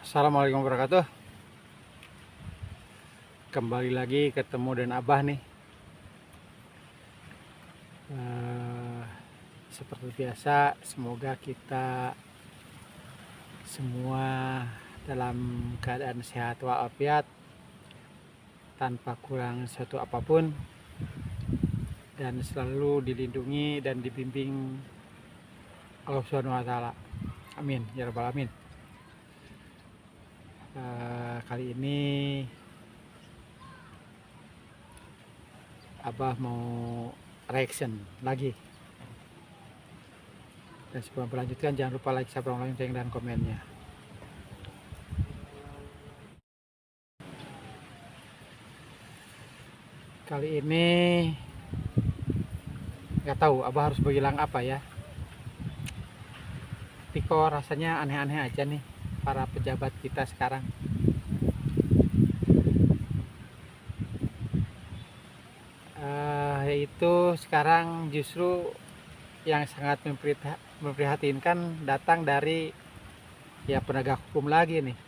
Assalamualaikum warahmatullahi wabarakatuh. Kembali lagi ketemu dengan Abah nih. Eh, Seperti biasa, semoga kita semua dalam keadaan sehat walafiat, tanpa kurang suatu apapun, dan selalu dilindungi dan dibimbing Allah Subhanahu wa Ta'ala. Amin ya rabbal alamin. Kali ini Abah mau reaction lagi. Dan sebelum melanjutkan, jangan lupa like, subscribe, dan komennya. Kali ini nggak tahu Abah harus bilang apa ya. Tapi kok rasanya aneh-aneh aja nih para pejabat kita sekarang. Yaitu sekarang justru yang sangat memprihatinkan datang dari ya penegak hukum lagi nih.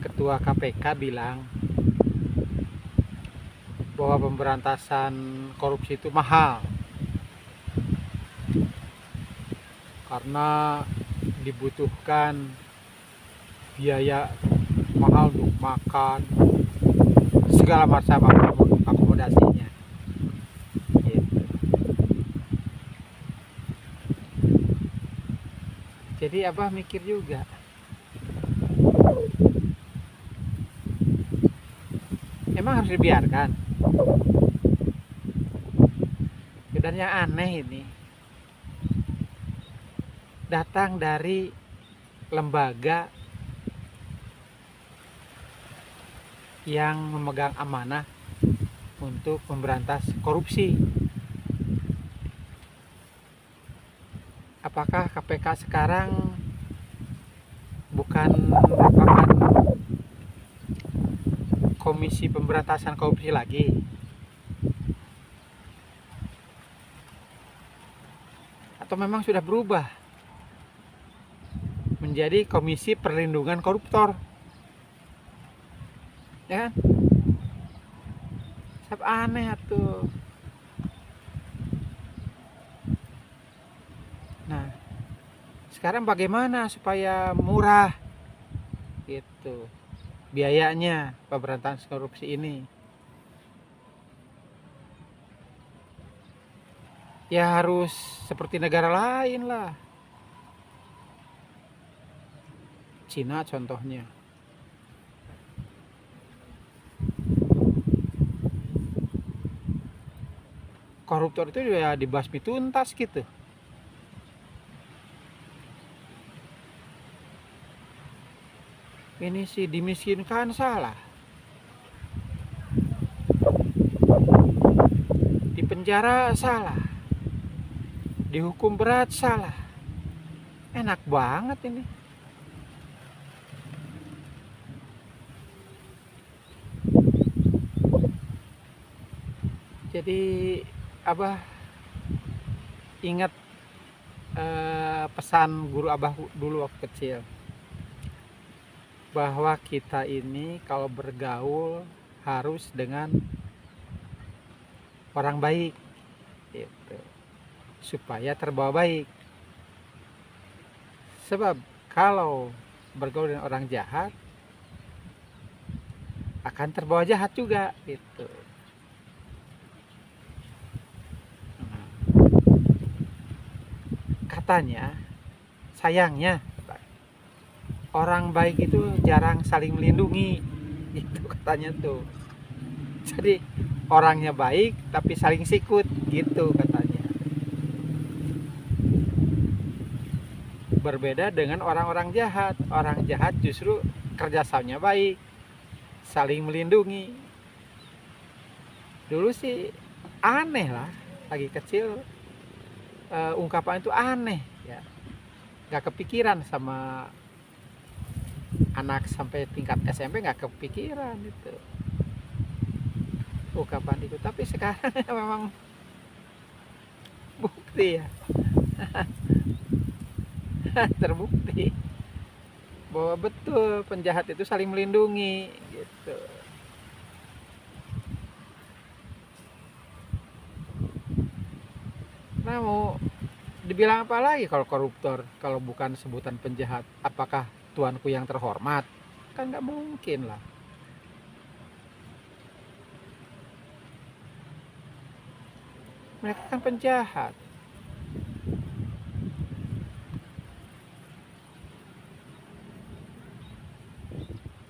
Ketua KPK bilang bahwa pemberantasan korupsi itu mahal karena dibutuhkan biaya mahal untuk makan, segala macam akomodasinya gitu. Jadi Abah mikir juga, emang harus dibiarkan? Dan yang aneh ini datang dari lembaga yang memegang amanah untuk memberantas korupsi. Apakah KPK sekarang bukan merupakan Komisi Pemberantasan Korupsi lagi? Atau memang sudah berubah menjadi Komisi Perlindungan Koruptor? Ya kan? Aneh tuh. Nah, sekarang bagaimana supaya murah gitu biayanya pemberantasan korupsi ini? Ya harus seperti negara lain lah. Cina contohnya. Koruptor itu ya dibasmi tuntas gitu. Ini sih dimiskinkan salah, di penjara salah, dihukum berat salah. Enak banget ini. Jadi Abah ingat pesan guru Abah dulu waktu kecil, bahwa kita ini kalau bergaul harus dengan orang baik gitu, supaya terbawa baik. Sebab kalau bergaul dengan orang jahat akan terbawa jahat juga gitu. Katanya, sayangnya orang baik itu jarang saling melindungi gitu katanya tuh. Jadi orangnya baik tapi saling sikut gitu katanya. Berbeda dengan orang-orang jahat. Orang jahat justru kerjasamanya baik, saling melindungi. Dulu sih aneh lah, lagi kecil ungkapan itu aneh ya, nggak kepikiran sama anak sampai tingkat SMP, nggak kepikiran itu ungkapan itu. Tapi sekarang memang bukti ya terbukti bahwa betul penjahat itu saling melindungi gitu. Nah, mau dibilang apa lagi kalau koruptor, kalau bukan sebutan penjahat? Apakah tuanku yang terhormat? Kan nggak mungkin lah. Mereka kan penjahat.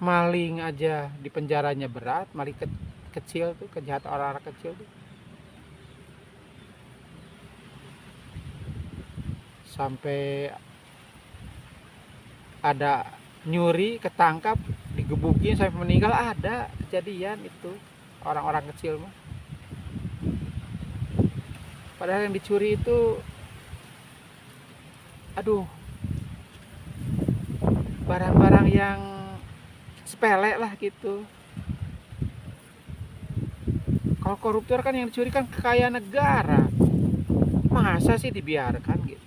Maling aja di penjaranya berat, maling kecil tuh, kejahatan orang-orang kecil tuh. Sampai ada nyuri ketangkap digebukin sampai meninggal, ada kejadian itu orang-orang kecil mah. Padahal yang dicuri itu, aduh, barang-barang yang sepele lah gitu. Kalau koruptor kan yang dicuri kan kekayaan negara, masa sih dibiarkan gitu?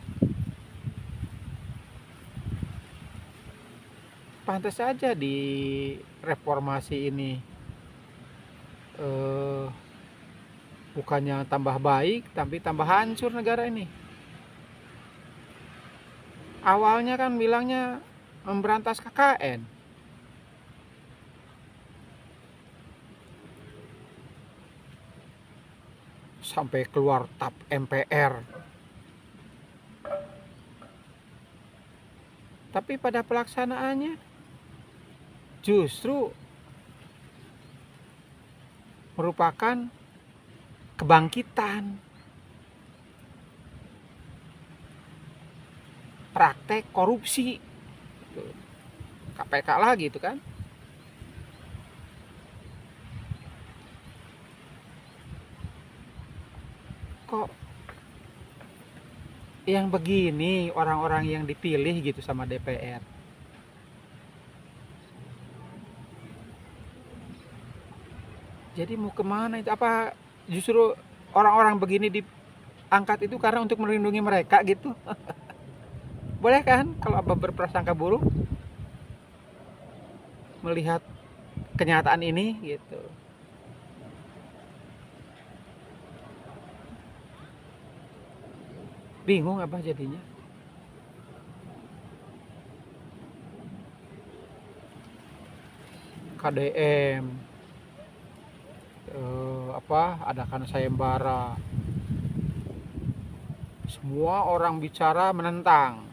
Pantas saja di reformasi ini bukannya tambah baik tapi tambah hancur negara ini. Awalnya kan bilangnya memberantas KKN, sampai keluar TAP MPR. Tapi pada pelaksanaannya justru merupakan kebangkitan praktek korupsi. KPK lagi itu kan. Kok yang begini orang-orang yang dipilih gitu sama DPR? Jadi mau kemana itu? Apa justru orang-orang begini diangkat itu karena untuk melindungi mereka gitu? Boleh kan kalau Abah berprasangka buruk melihat kenyataan ini gitu? Bingung Abah jadinya. KDM, adakan sayembara, semua orang bicara menentang,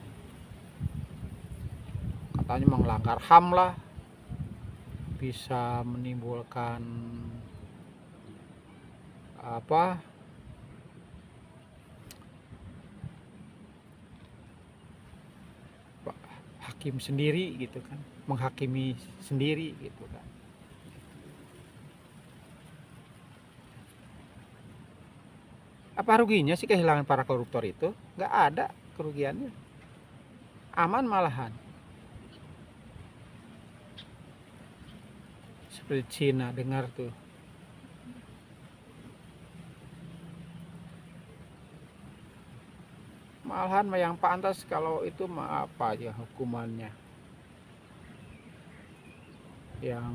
katanya melanggar HAM lah, bisa menimbulkan hakim sendiri gitu kan, menghakimi sendiri gitu kan. Apa ruginya sih kehilangan para koruptor itu? Nggak ada kerugiannya, aman malahan. Seperti Cina, dengar tuh, malahan yang pantas kalau itu mah apa aja hukumannya, yang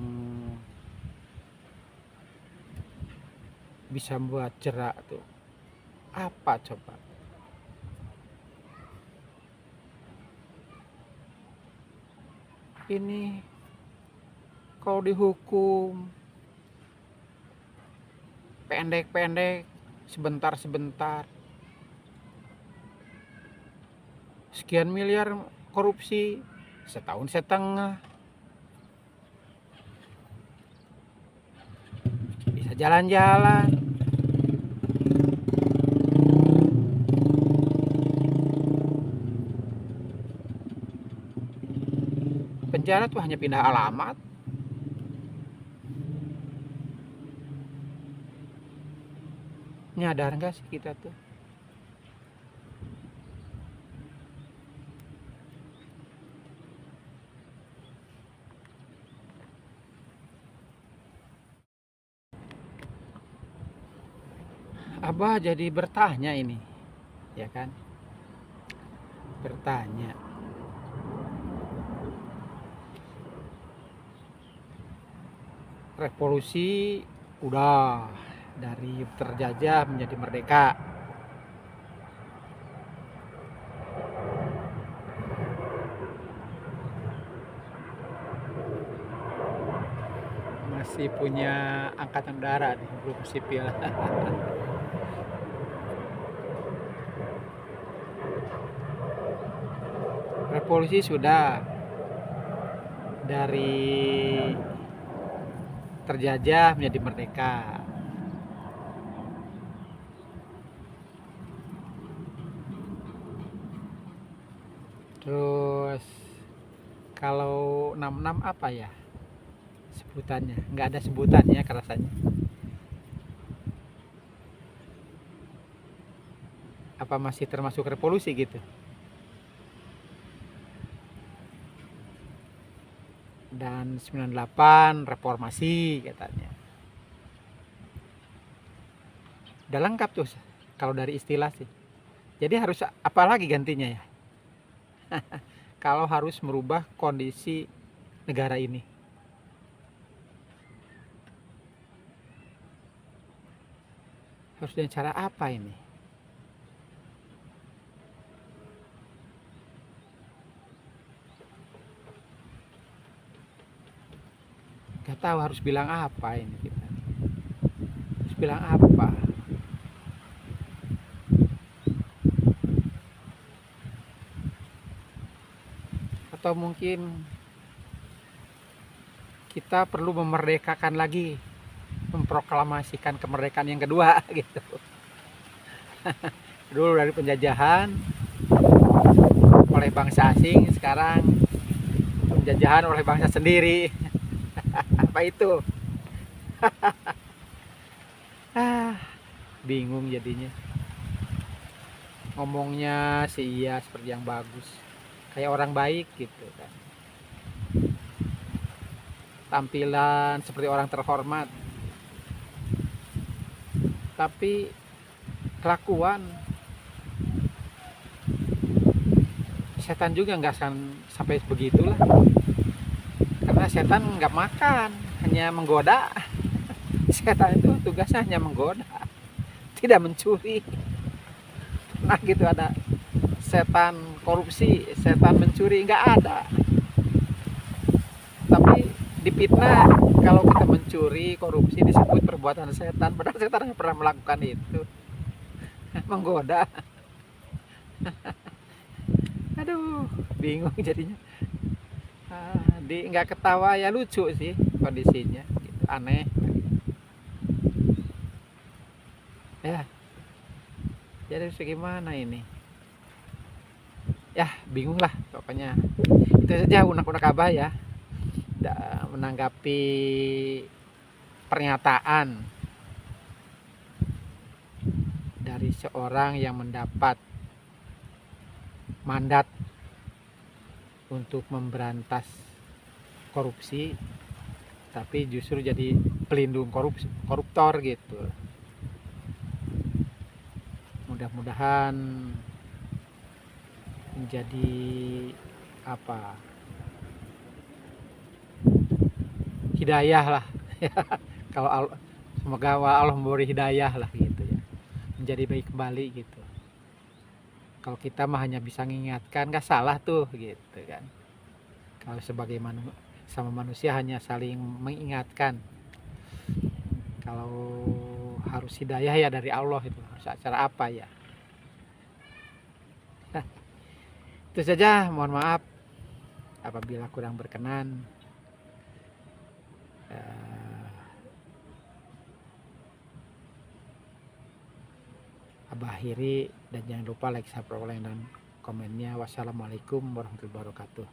bisa membuat jerak tuh apa coba? Ini kalau dihukum pendek-pendek, sebentar-sebentar, sekian miliar korupsi setahun setengah, bisa jalan-jalan. Penjara tuh hanya pindah alamat. Nyadar nggak sih kita tuh? Abah jadi bertanya ini, ya kan? Bertanya, Revolusi udah dari terjajah menjadi merdeka. Masih punya angkatan udara nih, belum sipil. Revolusi sudah dari terjajah menjadi merdeka. Terus kalau 66 apa ya sebutannya? Nggak ada sebutannya rasanya. Apa masih termasuk revolusi gitu? Dan 98 reformasi katanya. Udah lengkap tuh kalau dari istilah sih. Jadi harus apa lagi gantinya ya? Kalau harus merubah kondisi negara ini. Harus dengan cara apa ini? Gak tahu harus bilang apa ini kita. Harus bilang apa? Atau mungkin kita perlu memerdekakan lagi, memproklamasikan kemerdekaan yang kedua gitu. Dulu dari penjajahan oleh bangsa asing, sekarang penjajahan oleh bangsa sendiri. Apa itu? Bingung jadinya. Ngomongnya sih iya seperti yang bagus, kayak orang baik gitu kan. Tampilan seperti orang terhormat, tapi kelakuan setan juga nggak sampai begitulah, karena setan nggak makan, hanya menggoda. Setan itu tugasnya hanya menggoda, tidak mencuri. Nah gitu, ada setan korupsi, setan mencuri, nggak ada. Tapi dipitnah kalau kita mencuri, korupsi disebut perbuatan setan, padahal setan nggak pernah melakukan itu. Menggoda. Aduh, bingung jadinya. Nggak ketawa ya lucu sih kondisinya, gitu. Aneh. Ya, jadi gimana ini? Ya, bingung lah pokoknya. Itu saja unek-unek Abah ya, menanggapi pernyataan dari seorang yang mendapat mandat untuk memberantas korupsi, tapi justru jadi pelindung koruptor gitu. Mudah-mudahan menjadi apa, hidayah lah. Kalau semoga Allah memberi hidayah lah gitu ya, menjadi baik kembali gitu. Kalau kita mah hanya bisa mengingatkan, gak salah tuh gitu kan. Kalau sebagai sama manusia hanya saling mengingatkan. Kalau harus hidayah ya dari Allah, itu harus acara apa ya. Nah, itu saja, mohon maaf apabila kurang berkenan. Abah akhiri, dan jangan lupa like, subscribe, dan komennya. Wassalamualaikum warahmatullahi wabarakatuh.